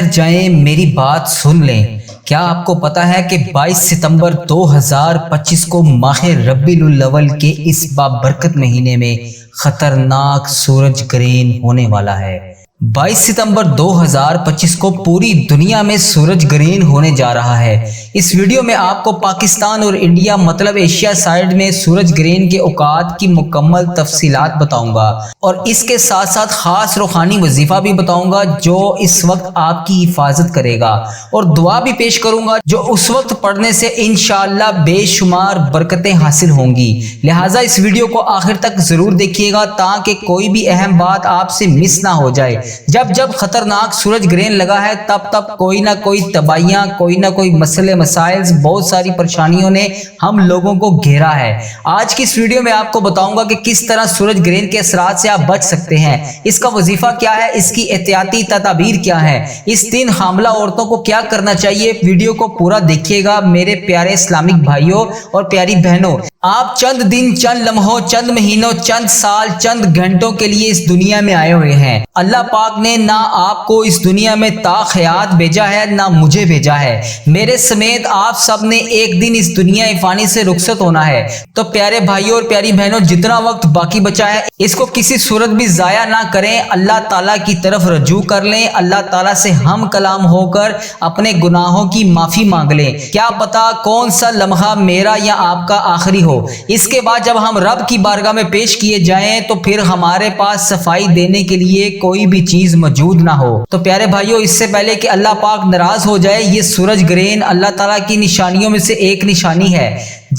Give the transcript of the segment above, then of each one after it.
ٹھہر جائیں، میری بات سن لیں۔ کیا آپ کو پتا ہے کہ 22 ستمبر 2025 کو ماہ ربیع الاول کے اس بابرکت مہینے میں خطرناک سورج گرہن ہونے والا ہے۔ 22 ستمبر 2025 کو پوری دنیا میں سورج گرہن ہونے جا رہا ہے۔ اس ویڈیو میں آپ کو پاکستان اور انڈیا مطلب ایشیا سائیڈ میں سورج گرہن کے اوقات کی مکمل تفصیلات بتاؤں گا، اور اس کے ساتھ ساتھ خاص روحانی وظیفہ بھی بتاؤں گا جو اس وقت آپ کی حفاظت کرے گا، اور دعا بھی پیش کروں گا جو اس وقت پڑھنے سے انشاءاللہ بے شمار برکتیں حاصل ہوں گی۔ لہٰذا اس ویڈیو کو آخر تک ضرور دیکھیے گا تاکہ کوئی بھی اہم بات آپ سے مس نہ ہو جائے۔ جب خطرناک سورج گرہن لگا ہے تب کوئی نہ کوئی تباہیاں، کوئی نہ کوئی مسئلے مسائل، بہت ساری پریشانیوں نے ہم لوگوں کو گھیرا ہے۔ آج کی اس ویڈیو میں آپ کو بتاؤں گا کہ کس طرح سورج گرہن کے اثرات سے آپ بچ سکتے ہیں، اس کا وظیفہ کیا ہے، اس کی احتیاطی تدابیر کیا ہے، اس دن حاملہ عورتوں کو کیا کرنا چاہیے۔ ویڈیو کو پورا دیکھیے گا میرے پیارے اسلامک بھائیوں اور پیاری بہنوں۔ آپ چند دن، چند لمحوں، چند مہینوں، چند سال، چند گھنٹوں کے لیے اس دنیا میں آئے ہوئے ہیں۔ اللہ پاک نے نہ آپ کو اس دنیا میں تا حیات بھیجا ہے، نہ مجھے بھیجا ہے۔ میرے سمیت آپ سب نے ایک دن اس دنیا فانی سے رخصت ہونا ہے۔ تو پیارے بھائیوں اور پیاری بہنوں، جتنا وقت باقی بچا ہے اس کو کسی صورت بھی ضائع نہ کریں، اللہ تعالیٰ کی طرف رجوع کر لیں، اللہ تعالیٰ سے ہم کلام ہو کر اپنے گناہوں کی معافی مانگ لیں۔ کیا پتا کون سا لمحہ میرا یا آپ کا آخری ہو۔ اس کے بعد جب ہم رب کی بارگاہ میں پیش کیے جائیں تو پھر ہمارے پاس صفائی دینے کے لیے کوئی بھی چیز موجود نہ ہو۔ تو پیارے بھائیوں، اس سے پہلے کہ اللہ پاک ناراض ہو جائے، یہ سورج گرہن اللہ تعالیٰ کی نشانیوں میں سے ایک نشانی ہے۔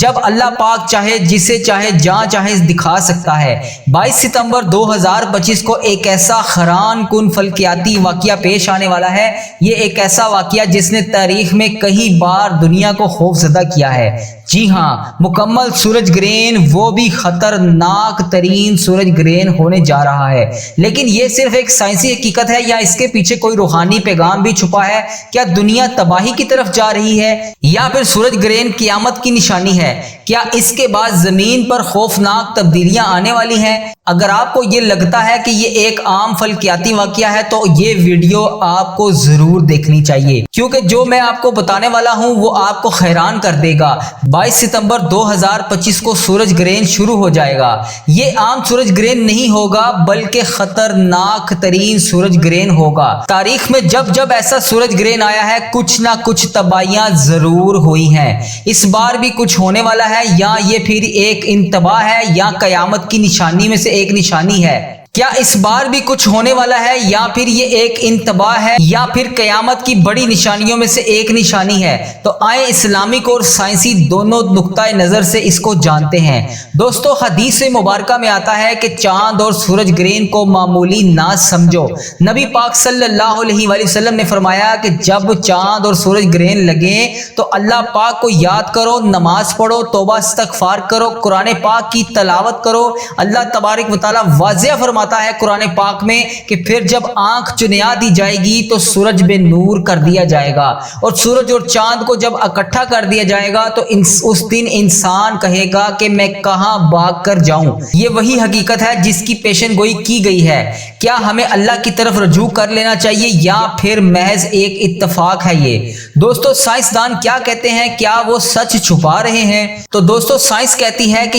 جب اللہ پاک چاہے جسے چاہے جہاں چاہے دکھا سکتا ہے۔ 22 ستمبر 2025 کو ایک ایسا حیران کن فلکیاتی واقعہ پیش آنے والا ہے۔ یہ ایک ایسا واقعہ جس نے تاریخ میں کئی بار دنیا کو خوفزدہ کیا ہے۔ جی ہاں، مکمل سورج گرہن، وہ بھی خطرناک ترین سورج گرہن ہونے جا رہا ہے۔ لیکن یہ صرف ایک سائنسی حقیقت ہے یا اس کے پیچھے کوئی روحانی پیغام بھی چھپا ہے؟ کیا دنیا تباہی کی طرف جا رہی ہے یا پھر سورج گرہن قیامت کی نشانی ہے؟ کیا اس کے بعد زمین پر خوفناک تبدیلیاں آنے والی ہیں؟ اگر آپ کو یہ لگتا ہے کہ یہ ایک عام فلکیاتی واقعہ ہے تو یہ ویڈیو آپ کو ضرور دیکھنی چاہیے، کیونکہ جو میں آپ کو بتانے والا ہوں وہ آپ کو حیران کر دے گا۔ 22 ستمبر 2025 کو سورج گرہن شروع ہو جائے گا۔ یہ عام سورج گرہن نہیں ہوگا بلکہ خطرناک ترین سورج گرہن ہوگا۔ تاریخ میں جب ایسا سورج گرہن آیا ہے کچھ نہ کچھ تباہیاں ضرور ہوئی ہیں۔ اس بار بھی کچھ ہونے والا ہے، یا یہ پھر ایک انتباہ ہے یا قیامت کی نشانی میں سے ایک نشانی ہے؟ کیا اس بار بھی کچھ ہونے والا ہے یا پھر یہ ایک انتباہ ہے یا پھر قیامت کی بڑی نشانیوں میں سے ایک نشانی ہے؟ تو آئیں اسلامک اور سائنسی دونوں نقطۂ نظر سے اس کو جانتے ہیں۔ دوستو، حدیث مبارکہ میں آتا ہے کہ چاند اور سورج گرہن کو معمولی نہ سمجھو۔ نبی پاک صلی اللہ علیہ وآلہ وسلم نے فرمایا کہ جب چاند اور سورج گرہن لگیں تو اللہ پاک کو یاد کرو، نماز پڑھو، توبہ استغفار کرو، قرآن پاک کی تلاوت کرو۔ اللہ تبارک و تعالیٰ واضح فرماتا ہے قرآن پاک میں کہ پھر جب آنکھ چنیا دی جائے گی تو سورج بے نور کر دیا جائے گا، اور سورج اور چاند کو جب اکٹھا کر دیا جائے گا تو اس دن انسان کہے گا کہ میں کہاں بھاگ کر جاؤں۔ یہ وہی حقیقت ہے جس کی پیشن گوئی کی گئی ہے۔ کیا ہمیں اللہ کی طرف رجوع کر لینا چاہیے یا پھر محض ایک اتفاق ہے؟ یہ دوستو، سائنسدان کیا کہتے ہیں؟ کیا وہ سچ چھپا رہے ہیں؟ تو دوستو، سائنس کہتی ہے کہ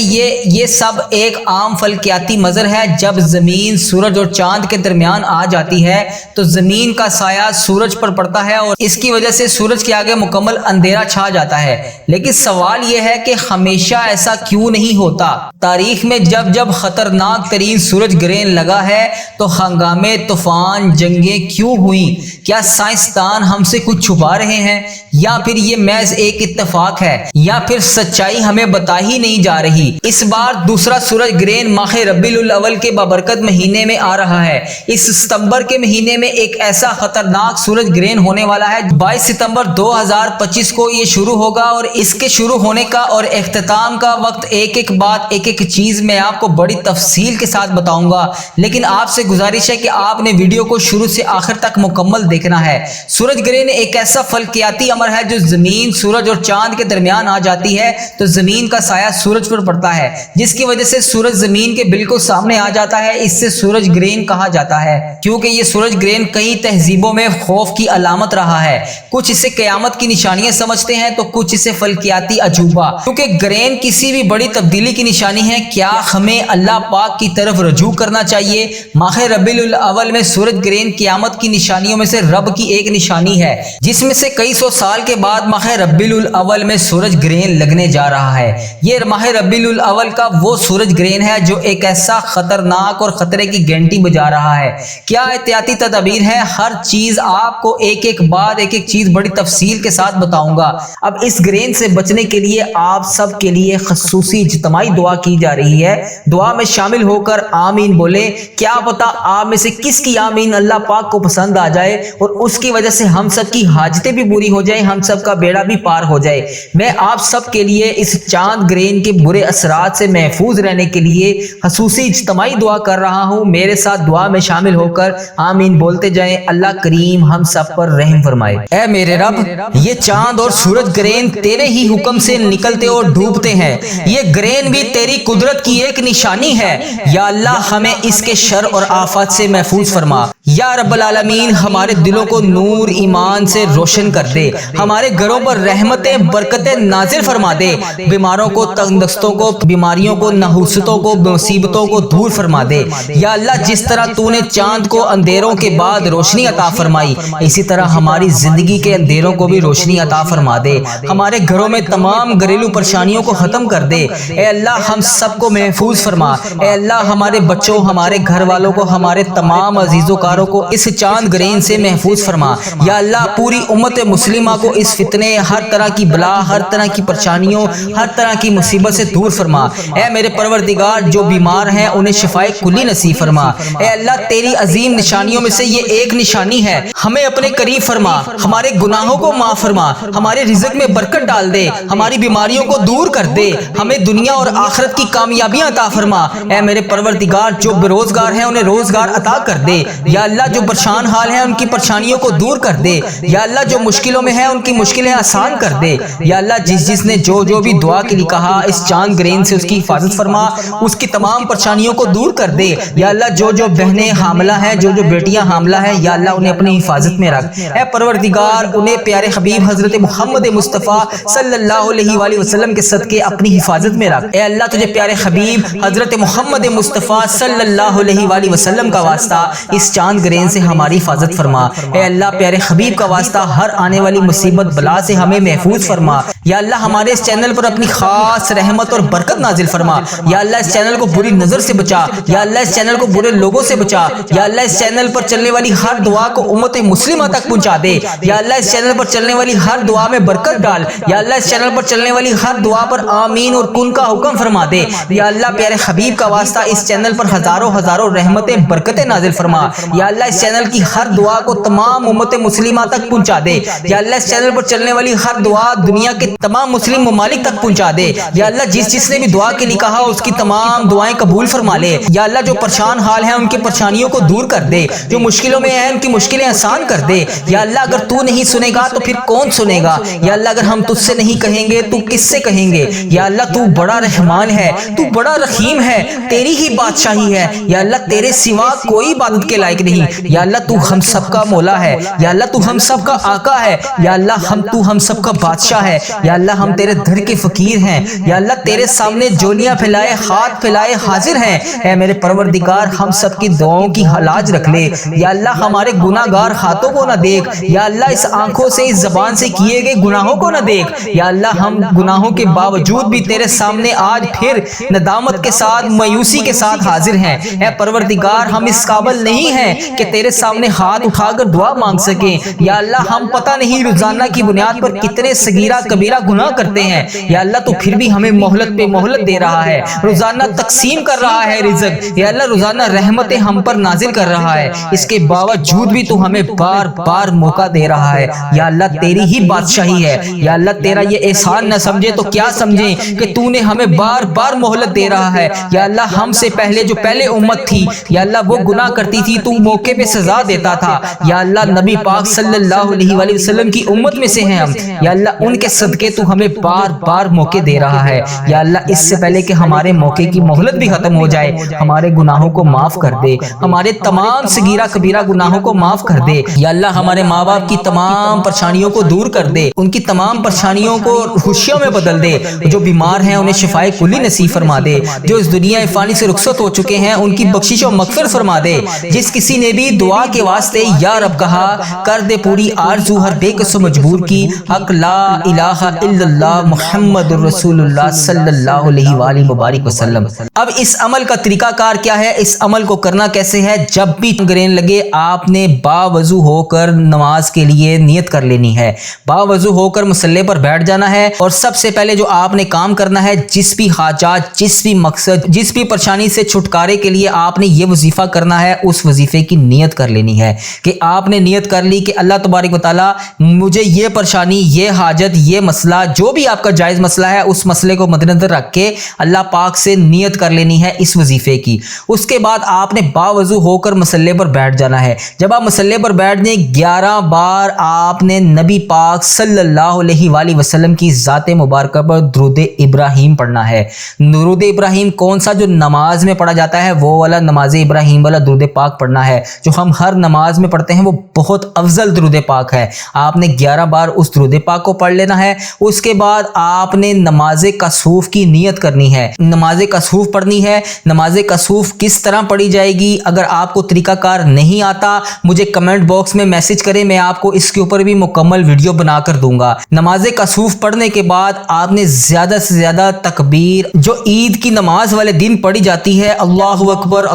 یہ سب ایک عام فلکیاتی منظر ہے۔ جب زمین سورج اور چاند کے درمیان آ جاتی ہے تو زمین کا سایہ سورج پر پڑتا ہے اور اس کی وجہ سے سورج کے آگے مکمل اندھیرا چھا جاتا ہے۔ لیکن سوال یہ ہے کہ ہمیشہ ایسا کیوں نہیں ہوتا؟ تاریخ میں جب خطرناک ترین سورج گرہن لگا ہے تو ہنگامے، طوفان، جنگیں کیوں ہوئیں؟ کیا سائنسدان ہم سے کچھ چھپا رہے ہیں یا پھر یہ محض ایک اتفاق ہے یا پھر سچائی ہمیں بتا ہی نہیں جا رہی؟ اس بار دوسرا سورج گرہن ماہ ربیع الاول کے بابرکت مہینے میں آ رہا ہے۔ اس ستمبر کے مہینے میں ایک ایسا خطرناک سورج گرہن ہونے والا ہے۔ 22 ستمبر 2025 کو یہ شروع ہوگا، اور اس کے شروع ہونے کا اور اختتام کا وقت ایک بات، ایک چیز میں آپ کو بڑی تفصیل کے ساتھ بتاؤں گا، لیکن آپ سے گزارش ہے کہ آپ نے ویڈیو کو شروع سے آخر تک مکمل دیکھنا ہے۔ سورج گرہن ایک ایسا فلکیاتی امر ہے جو زمین، سورج اور چاند کے درمیان آ جاتی ہے تو زمین کا سایہ سورج پر پڑتا ہے، جس کی وجہ سے سورج زمین کے بالکل سامنے آ جاتا ہے۔ اس اسے سورج گرہن کہا جاتا ہے، کیونکہ یہ سورج گرہن کئی تہذیبوں میں خوف کی علامت رہا ہے۔ کچھ اسے قیامت کی نشانیاں سمجھتے ہیں تو کچھ اسے فلکیاتی عجوبہ، کیونکہ گرہن کسی بھی بڑی تبدیلی کی نشانی ہے۔ کیا ہمیں اللہ پاک کی طرف رجوع کرنا چاہیے؟ ماہ ربیع الاول میں سورج گرہن قیامت کی نشانیوں میں سے رب کی ایک نشانی ہے، جس میں سے کئی سو سال کے بعد ماہ ربیع الاول میں سورج گرہن لگنے جا رہا ہے۔ یہ ماہ ربیع الاول کا وہ سورج گرہن ہے جو ایک ایسا خطرناک اور خطرے کی گھنٹی بجا رہا ہے۔ کیا احتیاطی تدابیر ہے؟ ہر چیز آپ کو ایک ایک چیز بڑی تفصیل کے ساتھ بتاؤں گا۔ اب اس گرہن سے بچنے کے لیے آپ سب کے لیے خصوصی اجتماعی دعا کی جا رہی ہے۔ دعا میں شامل ہو کر آمین بولے۔ کیا پتا آپ میں سے کس کی آمین اللہ پاک کو پسند آ جائے اور اس کی وجہ سے ہم سب کی حاجتیں بھی پوری ہو جائیں، ہم سب کا بیڑا بھی پار ہو جائے۔ میں آپ سب کے لیے اس چاند گرہن کے برے اثرات سے محفوظ رہنے کے لیے خصوصی اجتماعی دعا کر رہا ہوں۔ میرے ساتھ دعا میں شامل ہو کر آمین بولتے جائیں۔ اللہ کریم ہم سب پر رحم فرمائے۔ اے میرے رب، یہ چاند اور سورج گرہن تیرے ہی حکم سے نکلتے اور ڈوبتے ہیں۔ یہ گرہن بھی تیری قدرت کی ایک نشانی ہے۔ یا اللہ ہمیں اس کے شر اور آفات سے محفوظ فرما۔ یا رب العالمین ہمارے دلوں کو نور ایمان سے روشن کر دے، ہمارے گھروں پر رحمتیں برکتیں نازل فرما دے، بیماروں کو، تندرستوں کو، بیماریوں کو، نحوستوں کو، مصیبتوں کو دور فرما دے۔ یا اللہ جس طرح تو نے چاند کو اندھیروں کے بعد روشنی عطا فرمائی، اسی طرح ہماری زندگی کے اندھیروں کو بھی روشنی عطا فرما دے۔ ہمارے گھروں میں تمام گھریلو پریشانیوں کو ختم کر دے۔ اے اللہ ہم سب کو محفوظ فرما۔ اے اللہ ہمارے بچوں، ہمارے گھر والوں کو، ہمارے تمام عزیز و کاروں کو اس چاند گرہن سے محفوظ فرما۔ یا اللہ پوری امت مسلمہ کو اس فتنے، ہر طرح کی بلا، ہر طرح کی پریشانیوں، ہر طرح کی مصیبت سے دور فرما۔ اے میرے پروردگار جو بیمار ہیں انہیں شفائے کلی نصیب فرما۔ اے اللہ تیری عظیم نشانیوں میں سے یہ ایک نشانی ہے، ہمیں اپنے قریب فرما، ہمارے گناہوں کو معاف فرما، ہمارے رزق میں برکت ڈال دے، ہماری بیماریوں کو دور کر دے، ہمیں دنیا اور آخرت کی کامیابیاں عطا فرما۔ اے میرے پروردگار جو بے روزگار ہیں انہیں روزگار عطا کر دے۔ یا اللہ جو پریشان حال ہیں ان کی پریشانیوں کو دور کر دے۔ یا اللہ جو مشکلوں میں ہیں ان کی مشکلیں آسان کر دے۔ یا اللہ جس نے جو بھی دعا کے لیے کہا اس چاند گرہن سے اس کی حفاظت فرما، اس کی تمام پریشانیوں کو دور کر دے۔ یا اللہ جو بہنیں حاملہ ہیں، جو بیٹیاں حاملہ ہیں، یا اللہ انہیں اپنی حفاظت میں رکھ۔ اے پروردگار انہیں پیارے حبیب حضرت محمد مصطفیٰ صلی اللہ علیہ وآلہ وسلم کے صدقے اپنی حفاظت میں رکھ۔ اے اللہ تجھے پیارے حبیب حضرت محمد مصطفیٰ صلی اللہ علیہ وآلہ وسلم کا واسطہ اس چاند گرہن سے ہماری حفاظت فرما۔ اے اللہ پیارے حبیب کا واسطہ ہر آنے والی مصیبت بلا سے ہمیں محفوظ فرما۔ یا اللہ ہمارے اس چینل پر اپنی خاص رحمت اور برکت نازل فرما۔ یا اللہ اس چینل کو بری نظر سے بچا۔ یا اللہ اس چینل کو برے لوگوں سے بچا۔ یا اللہ اس چینل پر چلنے والی ہر دعا کو امت مسلمہ تک پہنچا دے۔ یا اللہ اس چینل پر چلنے والی ہر دعا میں برکت ڈال۔ یا اللہ اس چینل پر چلنے والی ہر دعا پر آمین اور کن کا حکم فرما دے۔ یا اللہ پیارے حبیب کا واسطہ اس چینل پر ہزاروں رحمتیں برکتیں نازل فرما۔ یا اللہ اس چینل کی ہر دعا کو تمام امت مسلمہ تک پہنچا دے۔ یا اللہ اس چینل پر چلنے والی ہر دعا دنیا کے تمام مسلم ممالک تک پہنچا دے۔ یا اللہ جس نے بھی دعا کے لیے کہا اس کی تمام دعائیں قبول فرما لے۔ یا اللہ جو پریشان حال ہیں ان کی پریشانیوں کو دور کر دے، جو مشکلوں میں ہیں ان کی مشکلیں آسان کر دے۔ یا اللہ اگر تو نہیں سنے گا تو پھر کون سنے گا؟ یا اللہ اگر ہم تجھ سے نہیں کہیں گے تو کس سے کہیں گے؟ یا اللہ تو بڑا رحمان ہے، تو بڑا رحیم ہے، تیری ہی بادشاہی ہے۔ یا اللہ تیرے سوا کوئی عبادت کے لائق نہیں۔ یا اللہ تو ہم سب کا مولا ہے۔ یا اللہ تو ہم سب کا آقا ہے۔ یا اللہ تو ہم سب کا بادشاہ ہے۔ یا اللہ ہم تیرے در کے فقیر ہیں۔ یا اللہ تیرے سامنے جولیاں پھیلائے، ہاتھ پھیلائے حاضر ہیں۔ اے میرے پروردگار ہم سب کی دعاؤں کی لاج رکھ لے۔ یا اللہ ہمارے گناہ گار ہاتھوں کو نہ دیکھ۔ یا اللہ اس آنکھوں سے، اس زبان سے کیے گئے گناہوں کو نہ دیکھ۔ یا اللہ ہم گناہوں کے باوجود بھی تیرے سامنے آج پھر ندامت کے ساتھ، مایوسی کے ساتھ حاضر ہیں۔ اے پروردگار ہم اس قابل نہیں ہیں کہ تیرے سامنے ہاتھ اٹھا کر دعا مانگ سکیں۔ یا اللہ ہم پتہ نہیں روزانہ کی بنیاد پر کتنے صغیرہ کبیرہ گناہ کرتے ہیں۔ یا اللہ تو پھر بھی ہمیں مہلت پہ مہلت دے رہا ہے، روزانہ تقسیم کر رہا ہے رزق۔ یا اللہ روزانہ رحمتیں ہم پر نازل کر رہا ہے، اس کے باوجود بھی تو ہمیں بار بار موقع دے رہا ہے۔ یا اللہ تیری ہی بادشاہی ہے۔ یا اللہ تیرا یہ احسان نہ سمجھے تو کیا سمجھیں کہ تو نے ہمیں بار بار مہلت دے رہا ہے۔ یا اللہ ہم سے پہلے جو پہلے امت تھی، یا اللہ وہ گناہ کرتی تھی تو موقع پہ سزا دیتا تھا۔ یا اللہ نبی پاک صلی اللہ علیہ وآلہ وسلم کی امت میں سے ہیں ہم، یا اللہ ان کے صدقے تو ہمیں بار بار موقع دے رہا ہے۔ یا اللہ اس سے پہلے کہ ہمارے موقع کی مہلت بھی ختم ہو جائے، ہمارے گناہوں کو معاف کر دے، ہمارے تمام صغیرہ کبیرہ گناہوں کو معاف کر دے۔ یا اللہ ہمارے ماں باپ کی تمام پریشانیوں کو دور کر دے، ان کی تمام پریشانیوں کو خوشیوں میں بدل دے، جو بیمار ہیں انہیں شفائے کلی نصیب فرما دے، جو اس دنیا فانی سے رخصت ہو چکے ہیں ان کی بخشش و مغفرت فرما دے۔ جس کسی نے بھی دعا کے واسطے یا رب کہا، کر دے پوری آرزو ہر بے کس و مجبور کی، حق لا الہ الا اللہ محمد الرسول اللہ صلی اللہ علیہ وآلہ وبارک وسلم۔ اب اس عمل کا طریقہ کار کیا ہے، اس عمل کو کرنا کیسے ہے؟ جب بھی گرین لگے آپ نے باوضو ہو کر نماز کے لیے نیت کر لینی ہے، باوضو ہو کر مصلی پر بیٹھ جانا ہے، اور سب سے پہلے جو آپ نے کام کرنا ہے، جس بھی حاجات، جس بھی مقصد، جس بھی پریشانی سے چھٹکارے کے لیے آپ نے یہ وظیفہ کرنا ہے، اس وظیفے کی نیت کر لینی ہے کہ آپ نے نیت کر لی کہ اللہ تبارک و تعالی مجھے یہ پریشانی، یہ حاجت، یہ مسئلہ، جو بھی آپ کا جائز مسئلہ ہے، اس مسئلے کو مد نظر رکھ کے اللہ پاک سے نیت کر لینی ہے اس وظیفے کی۔ اس کے بعد آپ نے باوضو ہو کر مصلی پر بیٹھ جانا ہے۔ جب آپ مصلی پر بیٹھ جائیں 11 بار آپ نے نبی پاک صلی اللہ علیہ وآلہ وسلم کی ذات مبارکہ پر درود ابراہیم پڑھنا ہے۔ درود ابراہیم کون سا؟ جو نماز میں پڑھا جاتا ہے وہ والا، نماز ابراہیم والا درود پاک پڑھنا ہے جو ہم ہر نماز میں پڑھتے ہیں، وہ بہت افضل درود پاک ہے۔ آپ نے 11 بار اس درود پاک کو پڑھ لینا ہے۔ اس کے بعد آپ نے نماز کسوف کی نیت کرنی ہے، نماز کسوف پڑھنی ہے۔ نماز کسوف کس طرح پڑھی جائے گی؟ اگر آپ کو طریقہ کار نہیں آتا مجھے کمنٹ باکس میں میسج کریں، میں آپ کو اس کے اوپر بھی مکمل ویڈیو بنا کر دوں گا۔ نماز کسوف پڑھنے کے بعد آپ نے زیادہ سے زیادہ تکبیر جو عید کی نماز والے دن پڑھی جاتی ہے، اللہ اکبر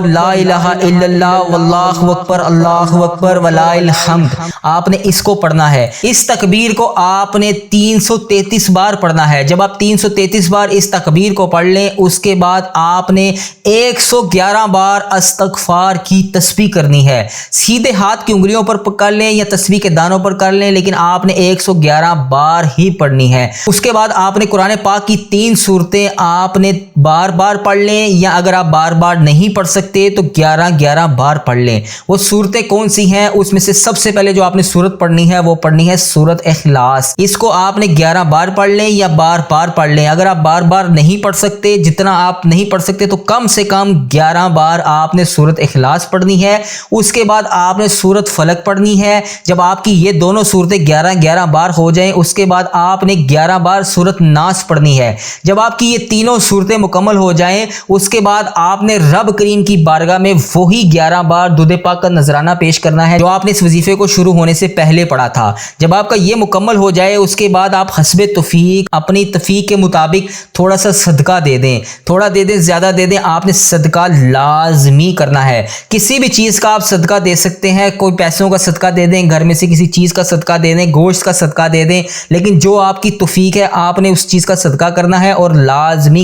لا الہ الا اللہ واللہ اکبر اللہ اکبر ولا الحمد، آپ نے اس کو پڑھنا ہے۔ اس تکبیر کو آپ نے 333 بار پڑھنا ہے۔ جب آپ 333 بار اس تکبیر کو پڑھ لیں، اس کے بعد آپ نے 111 بار استغفار کی تسبیح کرنی ہے۔ سیدھے ہاتھ کی انگلیوں پر کر لیں یا تسبیح کے دانوں پر کر لیں، لیکن آپ نے 111 بار ہی پڑھنی ہے۔ اس کے بعد آپ نے قرآن پاک کی 3 سورتیں آپ نے بار بار پڑھ لیں، یا اگر آپ بار بار نہیں پڑھ سکتے تو 11 بار پڑھ لیں۔ وہ سورتیں کون سی ہیں؟ اس میں سے سب سے پہلے جو آپ نے سورت پڑھنی ہے وہ پڑھنی ہے سورت اخلاص۔ اس کو آپ نے 11 بار پڑھ لیں یا بار بار پڑھ لیں۔ اگر آپ بار بار نہیں پڑھ سکتے، جتنا آپ نہیں پڑھ سکتے، تو کم سے کم 11 بار آپ نے سورت اخلاص پڑھنی ہے۔ اس کے بعد آپ نے سورت فلق پڑھنی ہے۔ جب آپ کی یہ دونوں سورتیں 11 بار ہو جائیں، اس کے بعد آپ نے 11 بار سورت ناس پڑھنی ہے۔ جب آپ کی یہ تینوں سورتیں مکمل ہو جائیں، اس کے بعد آپ نے رب کریم کی بارگاہ میں وہی 11 بار درود پاک کا نذرانہ پیش کرنا ہے جو آپ نے اس وظیفے کو شروع ہونے سے پہلے پڑھا تھا۔ جب آپ کا یہ مکمل ہو جائے، اس کے بعد آپ حسب توفیق اپنی توفیق کے مطابق تھوڑا سا صدقہ دے دیں، تھوڑا دے دیں، زیادہ دے دیں، آپ نے صدقہ لازمی کرنا ہے۔ کسی بھی چیز کا آپ صدقہ دے سکتے ہیں، کوئی پیسوں کا صدقہ دے دیں، گھر میں سے کسی چیز کا صدقہ دے دیں، گوشت کا صدقہ دے دیں، لیکن جو آپ کی توفیق ہے آپ نے اس چیز کا صدقہ کرنا ہے اور لازمی